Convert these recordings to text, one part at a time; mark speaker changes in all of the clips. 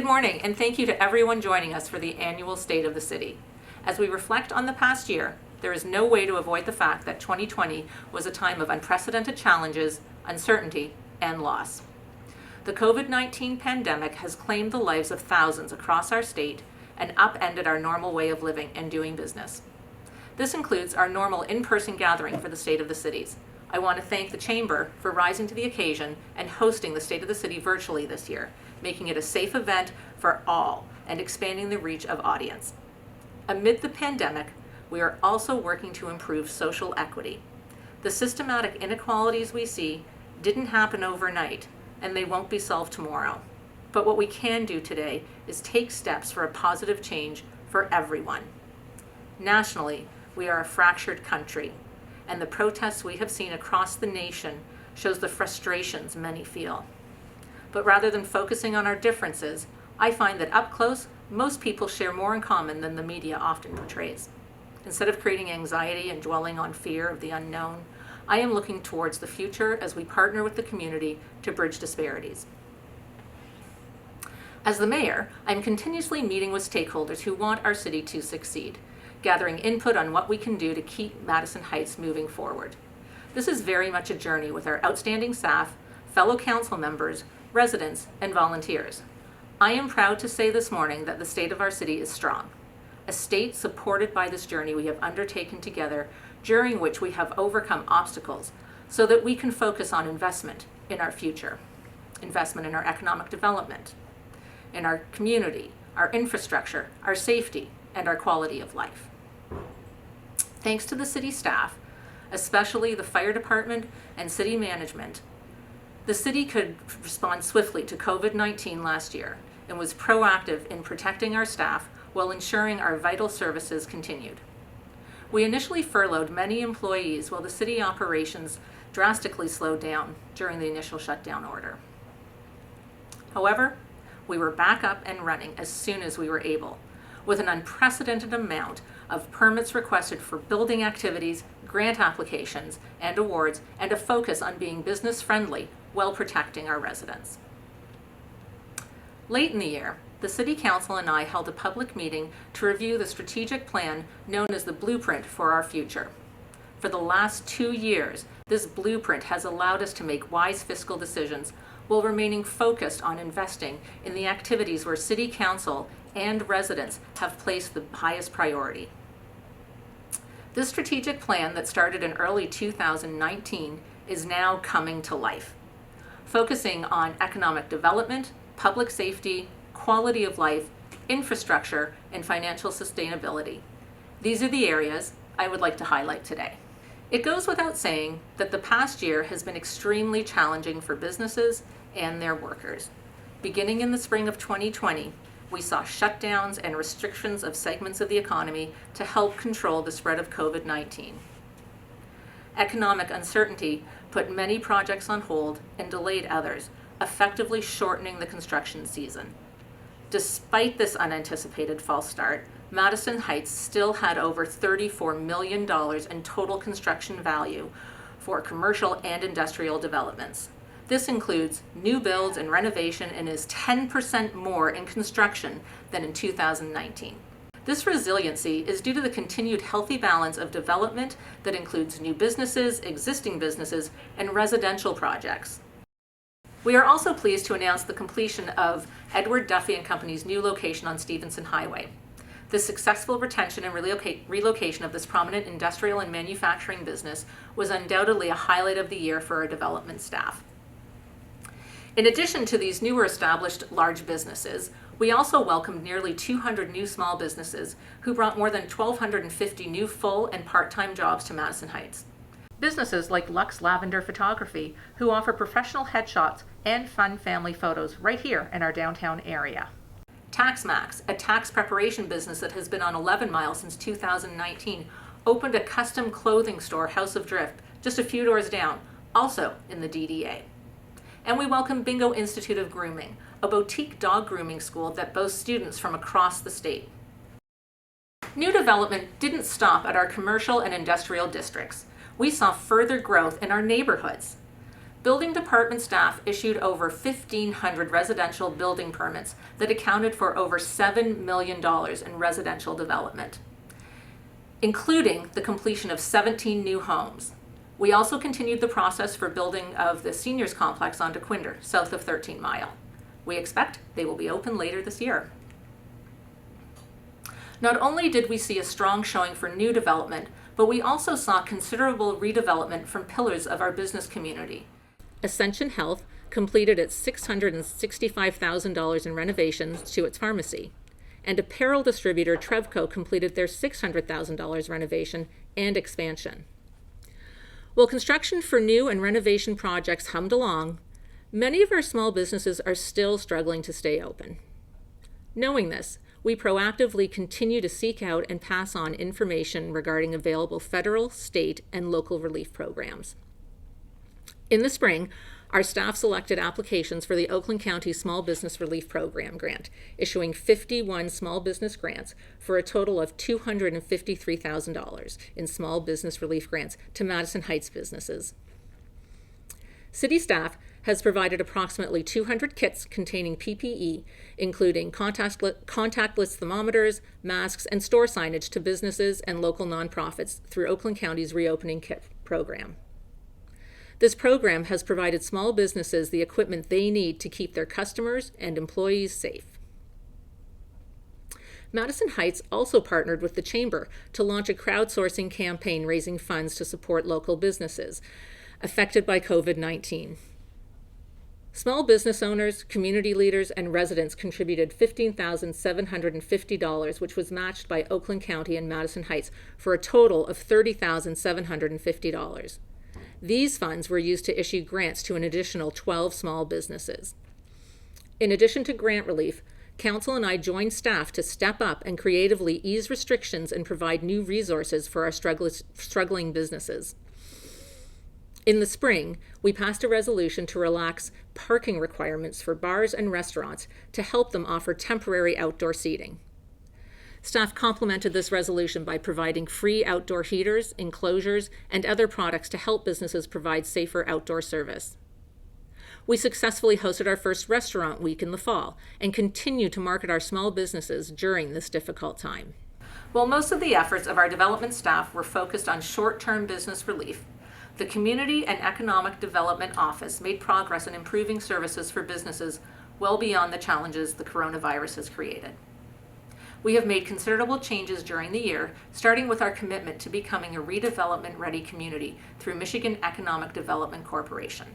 Speaker 1: Good morning, and thank you to everyone joining us for the annual State of the City. As we reflect on the past year, there is no way to avoid the fact that 2020 was a time of unprecedented challenges, uncertainty, and loss. The COVID-19 pandemic has claimed the lives of thousands across our state and upended our normal way of living and doing business. This includes our normal in-person gathering for the State of the Cities. I want to thank the Chamber for rising to the occasion and hosting the State of the City virtually this year, making it a safe event for all and expanding the reach of audience. Amid the pandemic, we are also working to improve social equity. The systematic inequalities we see didn't happen overnight, and they won't be solved tomorrow. But what we can do today is take steps for a positive change for everyone. Nationally, we are a fractured country, and the protests we have seen across the nation shows the frustrations many feel. But rather than focusing on our differences, I find that up close, most people share more in common than the media often portrays. Instead of creating anxiety and dwelling on fear of the unknown, I am looking towards the future as we partner with the community to bridge disparities. As the mayor, I'm continuously meeting with stakeholders who want our city to succeed, gathering input on what we can do to keep Madison Heights moving forward. This is very much a journey with our outstanding staff, fellow council members, residents, and volunteers. I am proud to say this morning that the state of our city is strong, a state supported by this journey we have undertaken together, during which we have overcome obstacles so that we can focus on investment in our future, investment in our economic development, in our community, our infrastructure, our safety, and our quality of life. Thanks to the city staff, especially the fire department and city management, the city could respond swiftly to COVID-19 last year and was proactive in protecting our staff while ensuring our vital services continued. We initially furloughed many employees while the city operations drastically slowed down during the initial shutdown order. However, we were back up and running as soon as we were able, with an unprecedented amount of permits requested for building activities, grant applications, and awards, and a focus on being business friendly while protecting our residents. Late in the year, the City Council and I held a public meeting to review the strategic plan known as the Blueprint for our future. For the last 2 years, this blueprint has allowed us to make wise fiscal decisions while remaining focused on investing in the activities where City Council and residents have placed the highest priority. This strategic plan that started in early 2019 is now coming to life, focusing on economic development, public safety, quality of life, infrastructure, and financial sustainability. These are the areas I would like to highlight today. It goes without saying that the past year has been extremely challenging for businesses and their workers. Beginning in the spring of 2020, we saw shutdowns and restrictions of segments of the economy to help control the spread of COVID-19. Economic uncertainty put many projects on hold and delayed others, effectively shortening the construction season. Despite this unanticipated false start, Madison Heights still had over $34 million in total construction value for commercial and industrial developments. This includes new builds and renovation and is 10% more in construction than in 2019. This resiliency is due to the continued healthy balance of development that includes new businesses, existing businesses, and residential projects. We are also pleased to announce the completion of Edward Duffy & Company's new location on Stevenson Highway. The successful retention and relocation of this prominent industrial and manufacturing business was undoubtedly a highlight of the year for our development staff. In addition to these newer established large businesses, we also welcomed nearly 200 new small businesses who brought more than 1,250 new full and part-time jobs to Madison Heights. Businesses like Lux Lavender Photography, who offer professional headshots and fun family photos right here in our downtown area. TaxMax, a tax preparation business that has been on 11 Mile since 2019, opened a custom clothing store, House of Drift, just a few doors down, also in the DDA. And we welcome Bingo Institute of Grooming, a boutique dog grooming school that boasts students from across the state. New development didn't stop at our commercial and industrial districts. We saw further growth in our neighborhoods. building department staff issued over 1,500 residential building permits that accounted for over $7 million in residential development, including the completion of 17 new homes. We also continued the process for building of the seniors complex on DeQuinder, south of 13 Mile. We expect they will be open later this year. Not only did we see a strong showing for new development, but we also saw considerable redevelopment from pillars of our business community. Ascension Health completed its $665,000 in renovations to its pharmacy, and apparel distributor Trevco completed their $600,000 renovation and expansion. While construction for new and renovation projects hummed along, many of our small businesses are still struggling to stay open. Knowing this, we proactively continue to seek out and pass on information regarding available federal, state, and local relief programs. In the spring, our staff selected applications for the Oakland County Small Business Relief Program grant, issuing 51 small business grants for a total of $253,000 in small business relief grants to Madison Heights businesses. City staff has provided approximately 200 kits containing PPE, including contactless thermometers, masks, and store signage to businesses and local nonprofits through Oakland County's Reopening Kit program. This program has provided small businesses the equipment they need to keep their customers and employees safe. Madison Heights also partnered with the Chamber to launch a crowdsourcing campaign raising funds to support local businesses affected by COVID-19. Small business owners, community leaders, and residents contributed $15,750, which was matched by Oakland County and Madison Heights for a total of $30,750. These funds were used to issue grants to an additional 12 small businesses. In addition to grant relief, Council and I joined staff to step up and creatively ease restrictions and provide new resources for our struggling businesses. In the spring, we passed a resolution to relax parking requirements for bars and restaurants to help them offer temporary outdoor seating. Staff complemented this resolution by providing free outdoor heaters, enclosures, and other products to help businesses provide safer outdoor service. We successfully hosted our first restaurant week in the fall and continue to market our small businesses during this difficult time. While most of the efforts of our development staff were focused on short-term business relief, the Community and Economic Development Office made progress in improving services for businesses well beyond the challenges the coronavirus has created. We have made considerable changes during the year, starting with our commitment to becoming a redevelopment-ready community through Michigan Economic Development Corporation.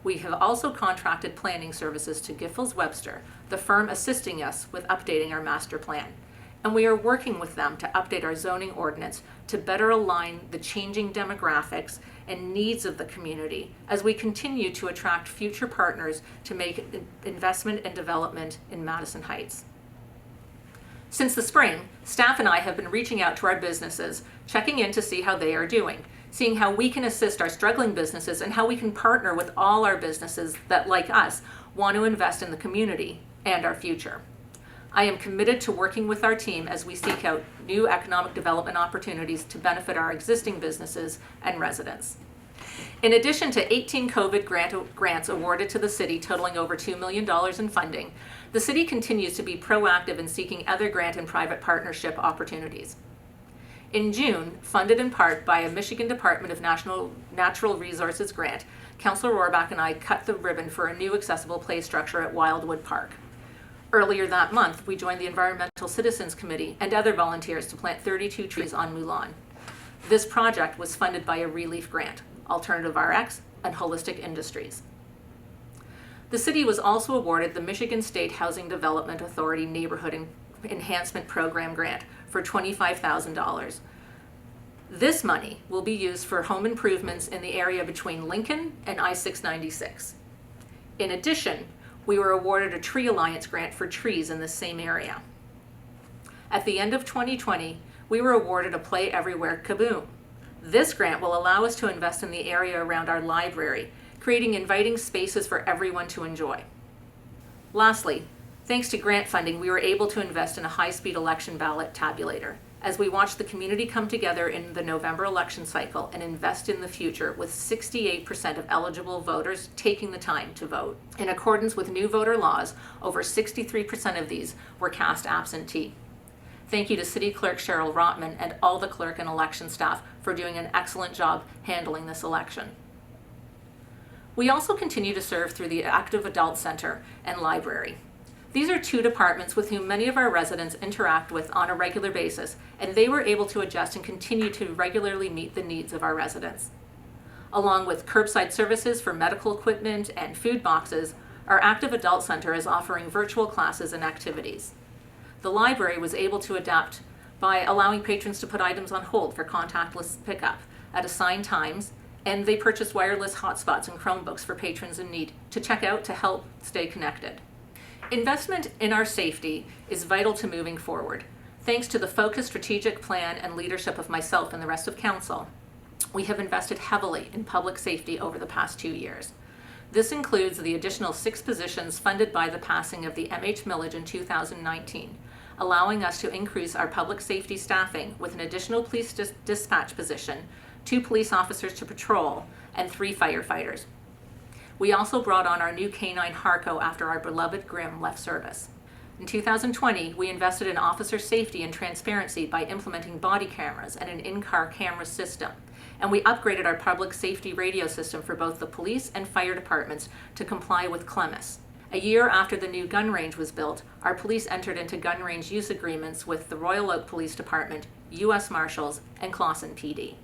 Speaker 1: We have also contracted planning services to Giffels Webster, the firm assisting us with updating our master plan. And we are working with them to update our zoning ordinance to better align the changing demographics and needs of the community as we continue to attract future partners to make investment and development in Madison Heights. Since the spring, staff and I have been reaching out to our businesses, checking in to see how they are doing, seeing how we can assist our struggling businesses and how we can partner with all our businesses that, like us, want to invest in the community and our future. I am committed to working with our team as we seek out new economic development opportunities to benefit our existing businesses and residents. In addition to 18 COVID grants awarded to the city totaling over $2 million in funding, the city continues to be proactive in seeking other grant and private partnership opportunities. In June, funded in part by a Michigan Department of Natural Resources grant, Councilor Rohrbach and I cut the ribbon for a new accessible play structure at WILDWOOD Park. Earlier that month, we joined the Environmental Citizens Committee and other volunteers to plant 32 trees on Mulan. This project was funded by a ReLeaf grant, Alternative RX, and Holistic Industries. The city was also awarded the Michigan State Housing Development Authority Neighborhood Enhancement Program grant for $25,000. This money will be used for home improvements in the area between Lincoln and I-696. In addition, we were awarded a Tree Alliance grant for trees in the same area. At the end of 2020, we were awarded a Play Everywhere Kaboom. This grant will allow us to invest in the area around our library, creating inviting spaces for everyone to enjoy. Lastly, thanks to grant funding, we were able to invest in a high-speed election ballot tabulator. as we watch the community come together in the November election cycle and invest in the future, with 68% of eligible voters taking the time to vote. In accordance with new voter laws, over 63% of these were cast absentee. Thank you to City Clerk Cheryl Rotman and all the clerk and election staff for doing an excellent job handling this election. We also continue to serve through the Active Adult Center and Library. These are two departments with whom many of our residents interact with on a regular basis, and they were able to adjust and continue to regularly meet the needs of our residents. Along with curbside services for medical equipment and food boxes, our Active Adult Center is offering virtual classes and activities. The library was able to adapt by allowing patrons to put items on hold for contactless pickup at assigned times, and they purchased wireless hotspots and Chromebooks for patrons in need to check out to help stay connected. Investment in our safety is vital to moving forward. Thanks to the focused strategic plan and leadership of myself and the rest of council, we have invested heavily in public safety over the past 2 years. This includes the additional 6 positions funded by the passing of the MH millage in 2019, allowing us to increase our public safety staffing with an additional police dispatch position, 2 police officers to patrol, and 3 firefighters. We also brought on our new K-9 Harco after our beloved Grimm left service. In 2020, we invested in officer safety and transparency by implementing body cameras and an in-car camera system. And we upgraded our public safety radio system for both the police and fire departments to comply with CLEMIS. A year after the new gun range was built, our police entered into gun range use agreements with the Royal Oak Police Department, U.S. Marshals, and Clawson PD.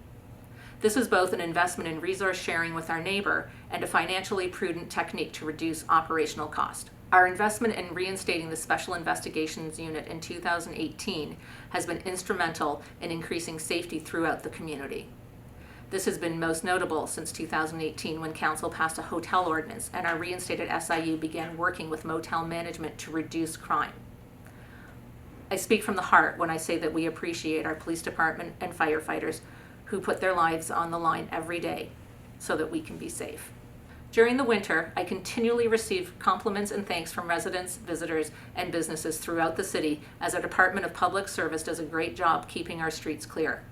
Speaker 1: This is both an investment in resource sharing with our neighbor and a financially prudent technique to reduce operational cost. Our investment in reinstating the Special Investigations Unit in 2018 has been instrumental in increasing safety throughout the community. This has been most notable since 2018 when Council passed a hotel ordinance and our reinstated SIU began working with motel management to reduce crime. I speak from the heart when I say that we appreciate our police department and firefighters who put their lives on the line every day so that we can be safe. During the winter, I continually receive compliments and thanks from residents, visitors, and businesses throughout the city as our Department of Public Service does a great job keeping our streets clear.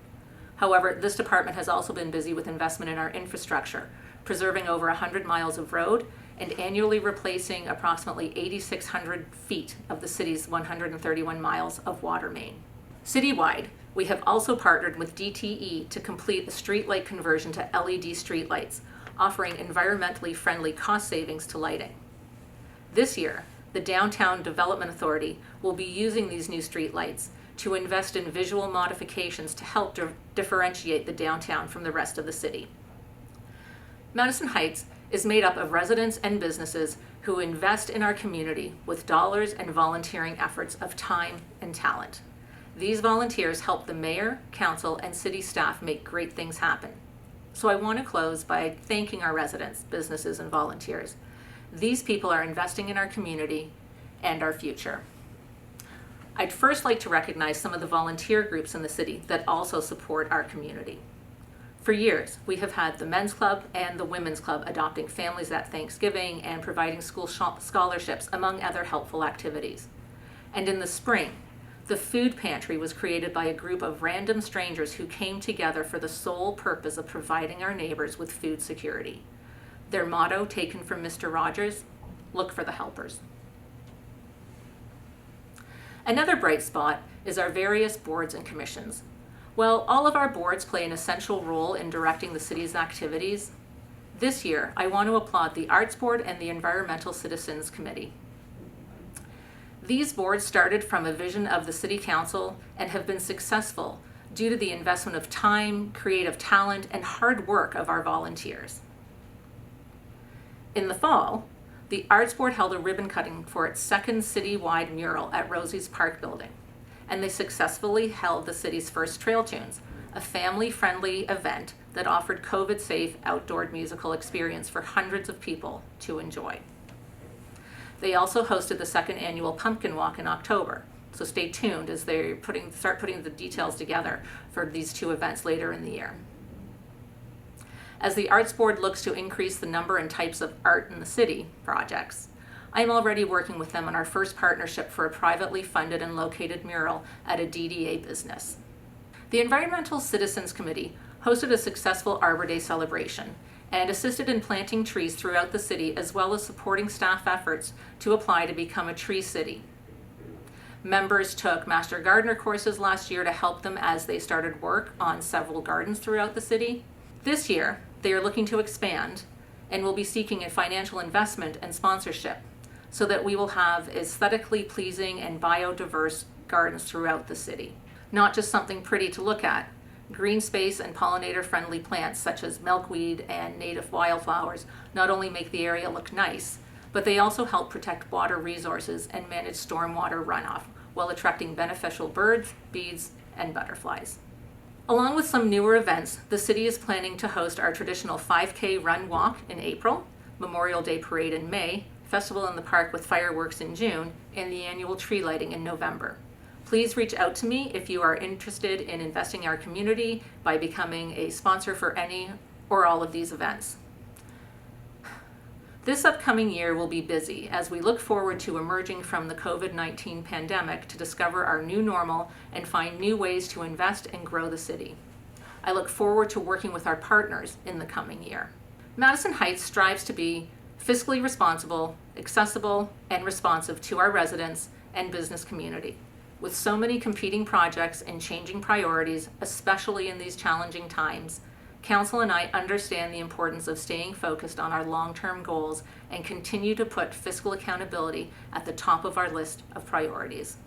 Speaker 1: However, this department has also been busy with investment in our infrastructure, preserving over 100 miles of road and annually replacing approximately 8,600 feet of the city's 131 miles of water main. Citywide, we have also partnered with DTE to complete the streetlight conversion to LED streetlights, offering environmentally friendly cost savings to lighting. This year, the Downtown Development Authority will be using these new streetlights to invest in visual modifications to help differentiate the downtown from the rest of the city. Madison Heights is made up of residents and businesses who invest in our community with dollars and volunteering efforts of time and talent. These volunteers help the mayor, council, and city staff make great things happen. So I want to close by thanking our residents, businesses, and volunteers. These people are investing in our community and our future. I'd first like to recognize some of the volunteer groups in the city that also support our community. For years, we have had the Men's Club and the Women's Club adopting families at Thanksgiving and providing school scholarships, among other helpful activities. And in the spring, the Food Pantry was created by a group of random strangers who came together for the sole purpose of providing our neighbors with food security. Their motto, taken from Mr. Rogers, look for the helpers. Another bright spot is our various boards and commissions. While all of our boards play an essential role in directing the city's activities, this year I want to applaud the Arts Board and the Environmental Citizens Committee. These boards started from a vision of the City Council and have been successful due to the investment of time, creative talent, and hard work of our volunteers. In the fall, the Arts Board held a ribbon cutting for its second citywide mural at Rosie's Park Building, and they successfully held the city's first Trail Tunes, a family-friendly event that offered COVID-safe outdoor musical experience for hundreds of people to enjoy. They also hosted the second annual Pumpkin Walk in October, so stay tuned as they start putting the details together for these two events later in the year. As the Arts Board looks to increase the number and types of art in the city projects, I'm already working with them on our first partnership for a privately funded and located mural at a DDA business. The Environmental Citizens Committee hosted a successful Arbor Day celebration and assisted in planting trees throughout the city, as well as supporting staff efforts to apply to become a tree city. Members took Master Gardener courses last year to help them as they started work on several gardens throughout the city. This year, they are looking to expand and will be seeking a financial investment and sponsorship so that we will have aesthetically pleasing and biodiverse gardens throughout the city. Not just something pretty to look at. Green space and pollinator-friendly plants such as milkweed and native wildflowers not only make the area look nice, but they also help protect water resources and manage stormwater runoff while attracting beneficial birds, bees, and butterflies. Along with some newer events, the city is planning to host our traditional 5K run walk in April, Memorial Day parade in May, festival in the park with fireworks in June, and the annual tree lighting in November. Please reach out to me if you are interested in investing in our community by becoming a sponsor for any or all of these events. This upcoming year will be busy as we look forward to emerging from the COVID-19 pandemic to discover our new normal and find new ways to invest and grow the city. I look forward to working with our partners in the coming year. Madison Heights strives to be fiscally responsible, accessible, and responsive to our residents and business community. With so many competing projects and changing priorities, especially in these challenging times, Council and I understand the importance of staying focused on our long-term goals and continue to put fiscal accountability at the top of our list of priorities.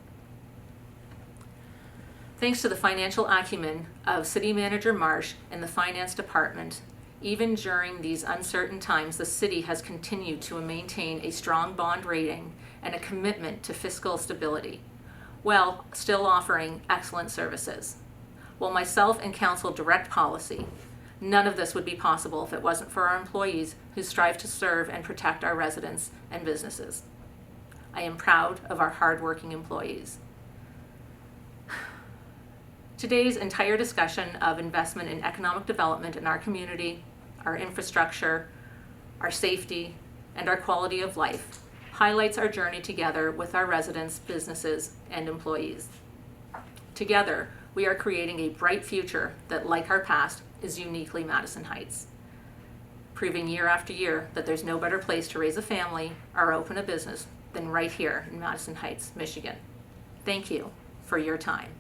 Speaker 1: Thanks to the financial acumen of City Manager Marsh and the Finance Department, even during these uncertain times, the city has continued to maintain a strong bond rating and a commitment to fiscal stability, while still offering excellent services. While myself and Council direct policy, none of this would be possible if it wasn't for our employees who strive to serve and protect our residents and businesses. I am proud of our hardworking employees. Today's entire discussion of investment in economic development in our community, our infrastructure, our safety, and our quality of life highlights our journey together with our residents, businesses, and employees. Together, we are creating a bright future that, like our past, is uniquely Madison Heights, proving year after year that there's no better place to raise a family or open a business than right here in Madison Heights, Michigan. Thank you for your time.